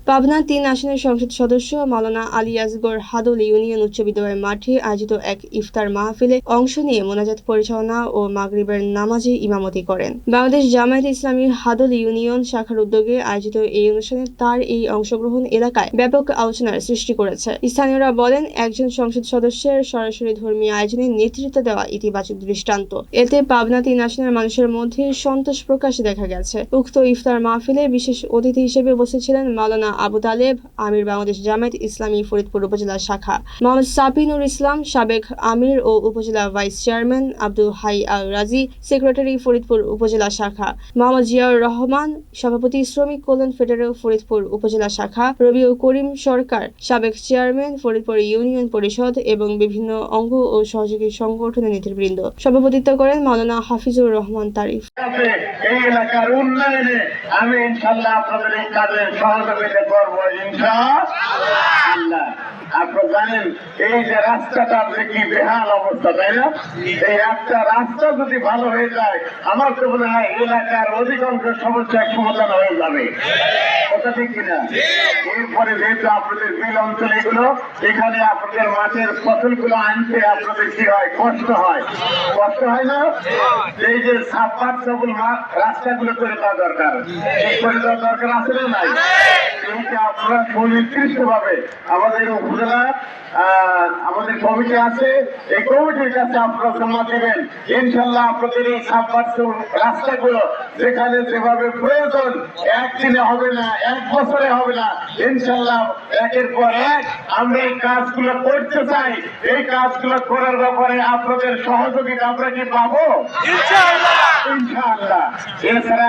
পাবনা ৩ আসনের সংসদ সদস্য মাওলানা আলী আসগর হাদল ইউনিয়ন উচ্চ বিদ্যালয় মাঠে আয়োজিত এক ইফতার মাহফিলে অংশ নিয়ে মোনাজাত পরিচালনা ও মাগরিবের নামাজে ইমামতি করেন। বাংলাদেশ জামায়াতে ইসলামী হাদল ইউনিয়ন শাখার উদ্যোগে আয়োজিত এই অনুষ্ঠানে তার এই অংশগ্রহণ এলাকায় ব্যাপক আলোচনার সৃষ্টি করেছে। স্থানীয়রা বলেন, একজন সংসদ সদস্যের সরাসরি ধর্মীয় আয়োজনে নেতৃত্ব দেওয়া ইতিবাচক দৃষ্টান্ত। এতে পাবনা ৩ আসনের মানুষের মধ্যে সন্তোষ প্রকাশ দেখা গেছে। উক্ত ইফতার মাহফিলে বিশেষ অতিথি হিসেবে উপস্থিত ছিলেন মাওলানা আবু তালেব আমির, বাংলাদেশ জামায়াত ইসলামী ফরিদপুর উপজেলা শাখা, মোহাম্মদ সাফিনুর ইসলাম সাবেক আমির ও উপজেলা ভাইস চেয়ারম্যান, আব্দুল হাই আল রাজি সেক্রেটারি ফরিদপুর উপজেলা শাখা, মোহাম্মদ জিয়াউর রহমান সভাপতি শ্রমিক কল্যাণ ফেডারেল ফরিদপুর উপজেলা শাখা, রবিউল করিম সরকার সাবেক চেয়ারম্যান ফরিদপুর ইউনিয়ন পরিষদ এবং বিভিন্ন অঙ্গ ও সহযোগী সংগঠনের নেতৃবৃন্দ। সভাপতিত্ব করেন মাওলানা হাফিজুর রহমান তারিফ। এই এলাকার উন্নয়নে আমি ইনশাআল্লাহ আপনাদের এই কাজে সহযোগিতা করবো ইনশাআল্লাহ। আপনারা জানেন এই যে রাস্তাটা কি বেহাল অবস্থা, তাই না? এই একটা রাস্তা যদি ভালো হয়ে যায় আমার তো মনে হয় এলাকার অধিকাংশ সমস্যা সমাধান হয়ে যাবে। কথা ঠিক কিনা? এরপরে যেহেতু আপনাদের বিল অঞ্চল এগুলো, এখানে আপনাদের মাঠের ফসলগুলো আনতে আপনাদের কি হয়, কষ্ট হয় না? এই যে সাবমার্সিবল রাস্তাগুলো করে দেওয়া দরকার, করে দেওয়া দরকার আছে না নাই? এইটা আপনারা সুনির্দিষ্ট ভাবে আমাদের উপজেলা আমাদের কমিটি আছে, এই কমিটির কাছে আপনারা জমা দেবেন। ইনশাল্লাহ আপনাদের এই সাবমার্সিবল রাস্তাগুলো যেখানে যেভাবে প্রয়োজন একদিনে হবে না, এক বছরে হবে না, ইনশাল্লাহ একের পর এক আমরা এই কাজগুলো করতে চাই। এই কাজগুলো করার ব্যাপারে আপনাদের সহযোগিতা আমরা কি পাবো? ইনশাআল্লাহ। এছাড়া